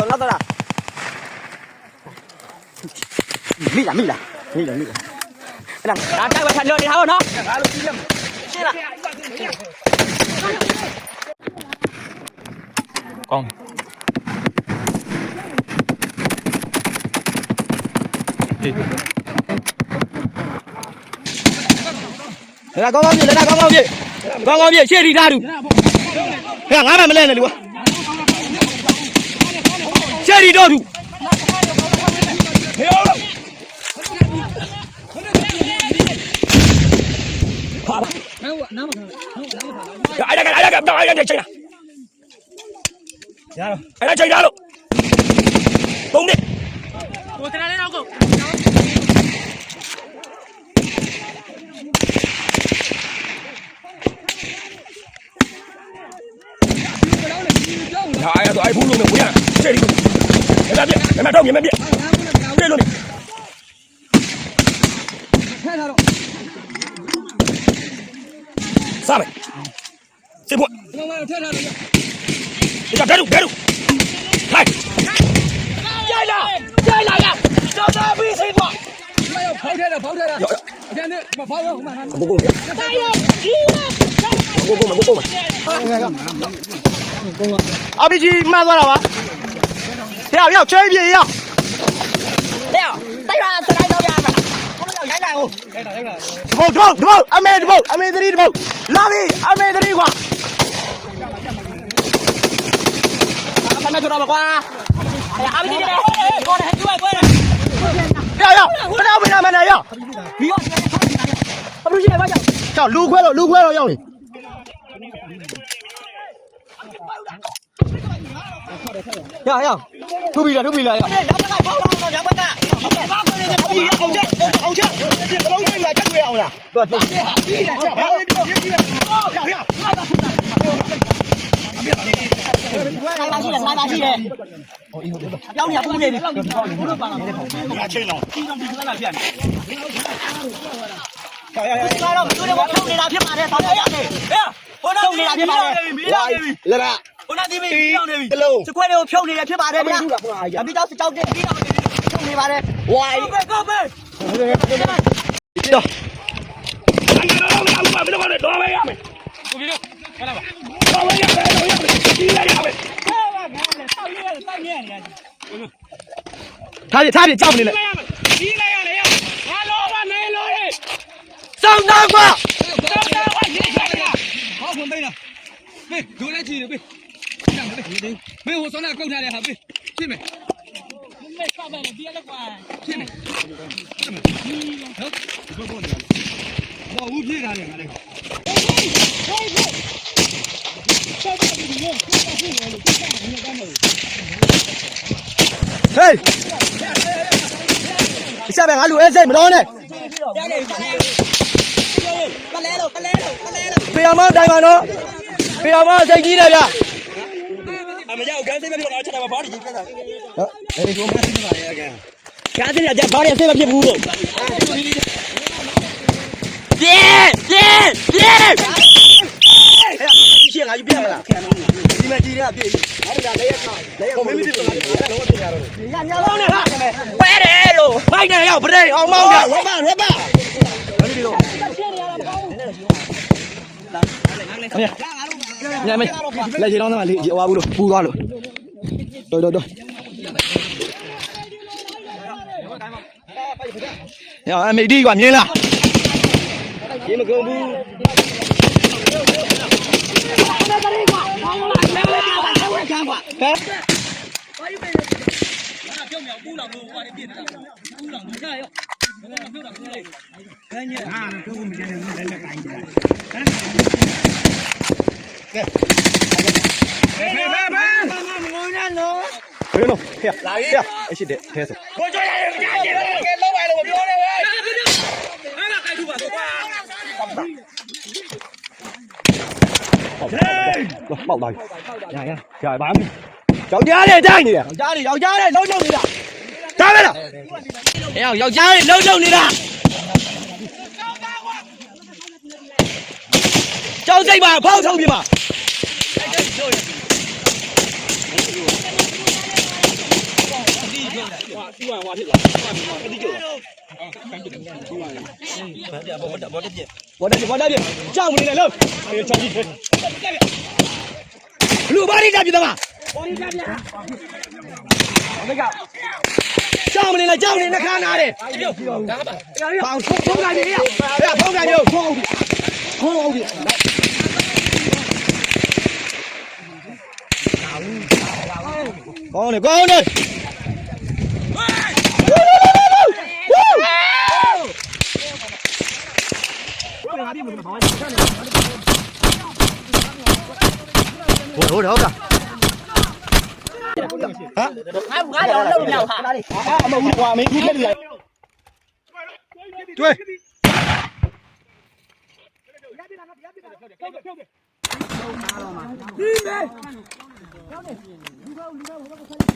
拉到了，密了，那待会看热你好喏，是了，讲。来，刚刚别，谢你大度。哎呀，俺们没来呢，你谢你大度。好了。哎呀，这样。哎，这样了。懂的。我在哪里老公？哎呀，都扑了，不要，这里，别照，别，这里，看他了，上来，这波，你看，站住，来，加呀，找他比谁多，要跑开了，现在跑不公平，加油，不公平。RPG 慢多少吧？要这边要。要，带上再来到家吧。我们要来哦。走，阿妹这里，拉比，阿妹这里挂。看没看到吧？哎呀，阿妹这边，过来，要，我这边慢点要。不是，快点，叫撸快了要你。要，出比了要。我那地面漂နေပြီ။စခွဲတွေကိုဖြုတ်နေတယ်ဖြစ်ပါတယ်ဗျာ။အပြီးတော့စကြောက်တဲ့ပြီးတော့ဖြုတ်နေပါတယ်။ဝိုင်းကောပဲ။တော့တော့မယ်ရမယ်။ကိုကြီးတို့ခလာပါ။တော့ရမယ်ဒီလိုက်ရမယ်။ဆောက်ရတောက်နေရတယ်။ထားကြောက်နေလေ။ဒီလိုက်ရတယ်။ငါလောပါနေလို့ရေ။စောင်းသားကွာ။ရေးချရ။ဟောခွန်သိန်းလား။ဘေးဒိုးလိုက်ကြည့်တယ်ဘေး没有，我上那够他的哈，别，去没？没上班了，别了管，去没？好，不过的，我五批他的，那个。嘿，下边俺录 S 没到呢。不要嘛，大哥喏，不要嘛，再见了呀。မကြောက်ကန်စိတ်မဖြစ်တော့ချက်တာဘာလို့ကြီးပြတ်တာအဲ့ဒီကိုမသိပါနဲ့ကန်ကန်စိတ်ကကြဘာလို့စိတ်မဖြစ်ဘူးလို့ပြေရှင်းငါကြီးပြတ်မလားဒီမှာကြီးရပြေးအဲ့ဒါလည်းရမင်းမသိဘူးလားလုံးဝပြင်ရတော့ညလုံးနဲ့ဟာပဲတယ်လို့ဖိုက်တယ်ရောက်ဗရိတ်အောင်မောင်းကြရပါဘာလို့ဒီလိုညမေလက်ချေတော့မှလေအဝါဘူးလို့ပူသွားလို့တော်ညအမေဒီကမြင်လားရေမကုန်ဘူးဘယ်လိုဟဲ့လာပြီအဲ့ရှိတယ်ထဲဆိုကိုကြွရတယ်ကြားကြတယ်ကဲလောက်ပါလို့ပြောတယ်ပဲ ပေါက်သွားပြီရပါမယ်ယောက်ျားလေးတိုင်းနေတယ်ယောက်ျားလေးလုံးလုံးနေတာဒါပဲလားအေးယောက်ျားလေးလုံးလုံးနေတာကြောက်စိတ်ပါဖောက်ထုံးပြပါဘောတက်ပြကြောက်မနေနဲ့လို့ချောင်းကြီးလူဘာရီတက်ပြတော့ကြောက်မနေနဲ့ခါနာတယ်ပေါင်ဖုံးလိုက်ပြီဖုံးလိုက်ပြီဖုံးအောင်ပြီကောင်းတယ်ဟုတ်ကငါတော့လုံလောက်ဟာအမဟုတ်ကွာမင်းခုထက်လိုက်တွေ့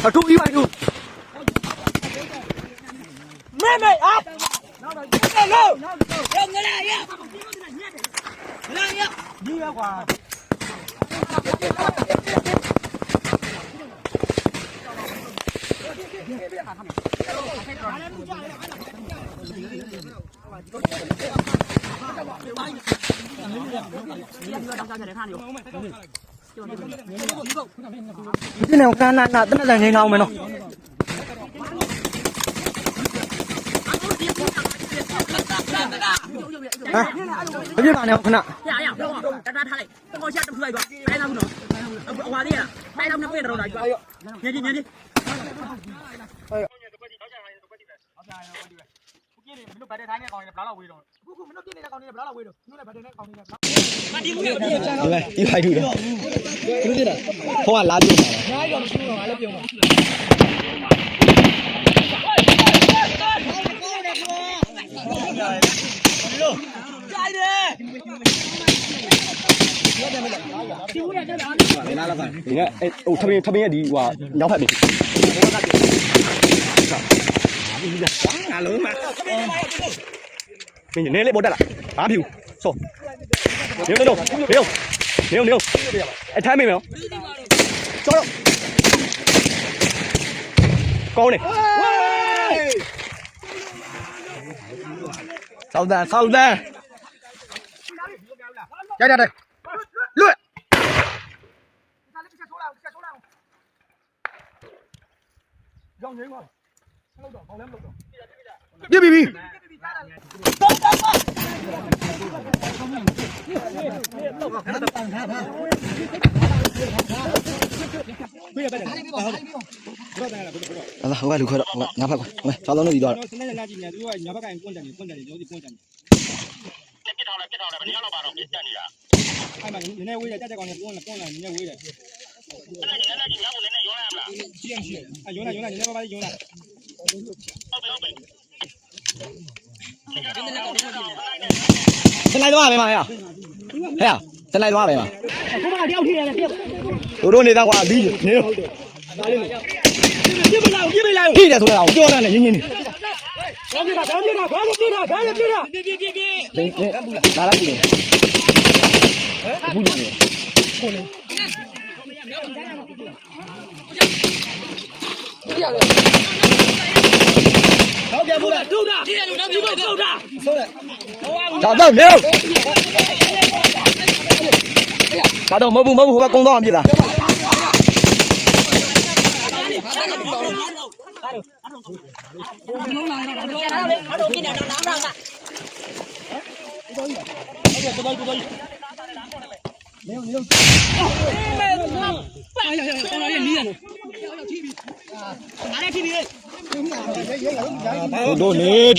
အထူးကြီးပါတူမဲအာလောငလာရဒီရကွာဒီနေ့ကနာတနက်နေအောင်မယ်နော်ဘယ်ပြပါနေခဏရပြောတတားထားလိုက်တော့ချက်တူလိုက်တော့တိုင်းသားဘူးနော်ဟွာလေးရတိုင်းသားနဲ့ပြေတော့လာကြညင်းမင်းတို့ဗတ်တဲ့ထိုင်းနဲ့ကောင်းနေဘယ်လောက်ဝေးတော့ခုမင်းတို့ပြနေတဲ့ကောင်းနေဘယ်လောက်ဝေးတော့မင်းတို့လည်းဗတ်တဲ့ကောင်းနေမတီးဘူးလေဒီလိုက်တူတယ်သူတို့ကဟိုကလာပြုတ်တာညားရောမရှိဘူးတော့ငါလည်းပြုတ်ပါနားလာပါဒီကဟိုထမင်းရဲ့ဒီဟိုညောက်ဖက်ပြီငါလုံးမှာမင်းနေလေပေါ်တက်လာဘာဖြစ်စောနေအထိုင်းမေးမယ်နော်ကျော်တော့ကောင်းနေဆောက်တန်းရတယ်လွတ်ရောင်းရင်းပါလောက်တော့ဘောင်းလည်းမလောက်တော့ပြပြီဟိုကလူခေါ်တော့ငါဖက်ကွာဆောင်းလုံးလို့ဒီတော့စနေလာကြည့်နေသူကညာဘက်ကပွန့်တယ်ရောဒီပွန့်တယ်ပြစ်ထောင်တယ်ဘယ်နည်းလောက်ပါတော့ပြစ်တက်နေတာအဲ့မှာနည်းနည်းဝေးတယ်တက်ကောင်နဲ့ပွန့်လာနည်းနည်းဝေးတယ်နည်းကြီးငါ့ကိုနည်းနည်းရောရမလားရှိအရောလာနည်းနည်းပါပါရောလာဟုတ်ပြီစလိုက်သွားပဲမဟဲ့စလိုက်သွားပဲမခုမှတယောက်ထိရတယ်တယောက်တို့နေသားကွာဒီနေတော့ဒါလေးပြစ်မလာထိတယ်ဆိုတော့ကြောတာနဲ့ရင်းနေဘာပြတာလာလိုက်ကြည့်အခုနေဟုတ်ကဲ့ဘူးလားဒုတာဒီလူနောက်ပြီးတော့ဒုတာဆိုတယ်တော့မြေဒါတော့မဟုတ်ဘူးဟိုကကုန်းတော့ပြစ်လား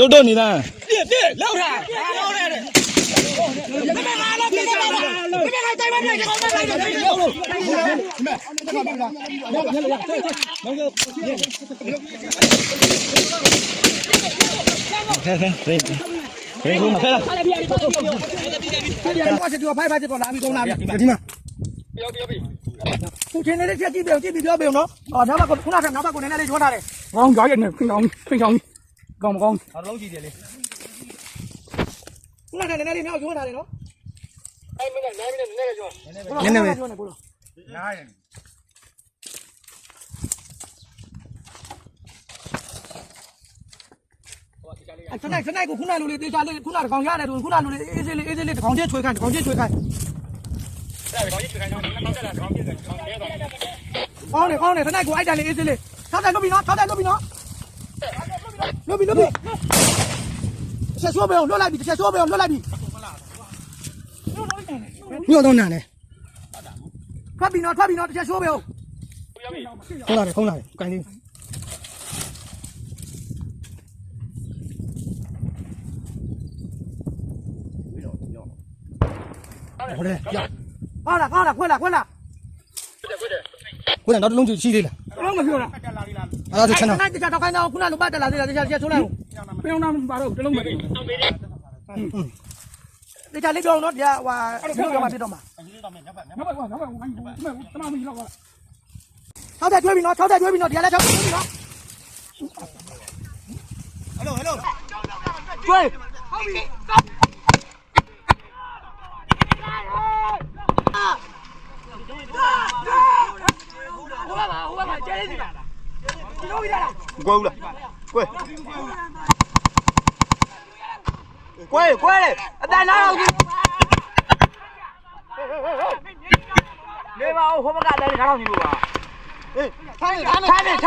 တို့နေလားပြစ်လောက်တာလောက်တယ်ဒီမှာ ခုချင်းလေးချက်ကြည့်ပြပြောပြအောင်နော်နောက်ဘက်ခုနကနောက်ဘက်ကိုနည်းနည်းလေးရွှန်းထားတယ် ကောင်းကြရဲ့နဲ့ဖိချောင်းကောင်းမကောင်း နောက်လုံးကြည့်တယ်လေ ခုနကနည်းနည်းလေးနောက်ရွှန်းထားတယ်နော် အဲ့မင်းနိုင်မင်းနဲ့ကျော် နည်းနည်းပဲရွှန်းနေကိုလို့ နားရတယ်စနိုက်ကိုခုနလိုလေးတေချာလေးခုနကောင်ရတယ်သူခုနလိုလေးအေးစေးလေးတကောင်ချင်းချွေခိုင်းတကောင်ချင်းချွေခိုင်း အဲ့ဒါကြီးချွေခိုင်းတော့နောက်တက်လာတော့ပြည့်တယ်ခေါင်းသေးတော့ ကောင်းတယ်စနိုက်ကိုအိုက်တယ်လေးအေးစေးလေးထောက်တယ်လွတ်ပြီနော်လွတ်ပြီချက်ချိုးပဲအောင်လွတ်လိုက်ပြီချက်ချိုးပဲအောင်လွတ်လိုက်ပြီညောတော့နာနေထွက်ပြီနော်ချက်ချိုးပဲအောင်ခုနကကိုင်းလေးဟုတ်တယ်ရဟာလားခွဲလားခွတ်နောက်တစ်လုံးရှိသေးလား တော့မပြောတာ တက်လာလေးလား အဲ့ဒါချက်နော်တခြားတော့ခိုင်းတော့ခုနလိုပတ်တက်လာသေးတယ်တခြားချိုးလိုက်အောင် ပြောင်းတာပါတော့တလုံးပဲ တခြားလေးပြောင်းနော်တရားဟွာပြောမှဖြစ်တော့မှာ နောက်ဘက်တမမကြီးလောက်ပါ 6တက်ကျွေးပြီနော်တရားလည်း6တက်ကျွေးပြီနော် ဟယ်လိုကျွေးဟိုကကျဲလေးစီလားဒီလိုရလား ကွဲဦးလားကွဲလေအတန်နာတော့နေပါဦးဟိုဘကအတန်နာတော့ညီလို့ပါဟေးထားမင်းဟေးဒီထ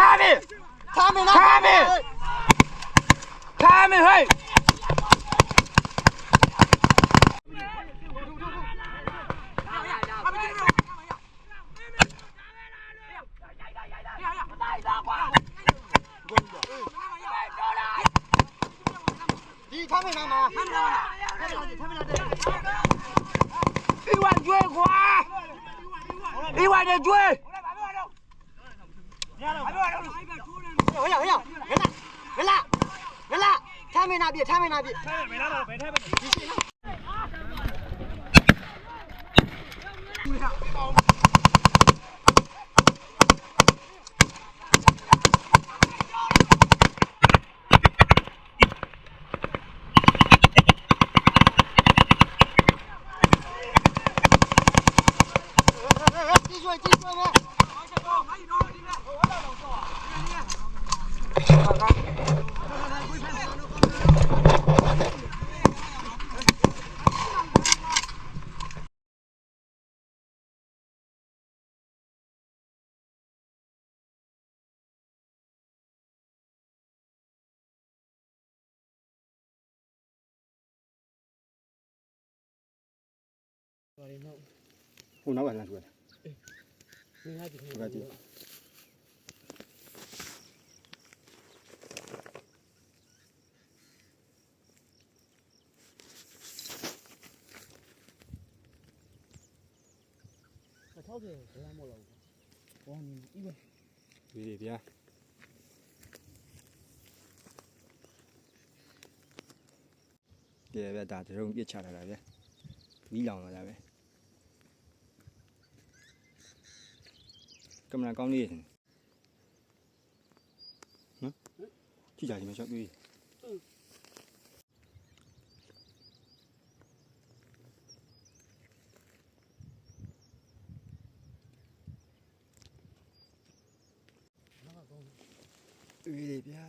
ားမင်းနာမှာ一万追花，1万的追。别拉，他们那边。ဟိုနောက်ကလမ်းဆွဲတယ်အေးငါကြည့်ငါကြည့်60ဘယ်မှာမလို့ဘောင်းဒီပဲဒီဗျာကဲဗျာဒါတရုံပြစ်ချလာတာဗျာမီးလောင်လာတာပဲကင်မရာကောင်းလေးနော်ကြည့်ကြမရှောက်တွေ့တွေ့လေဗျာ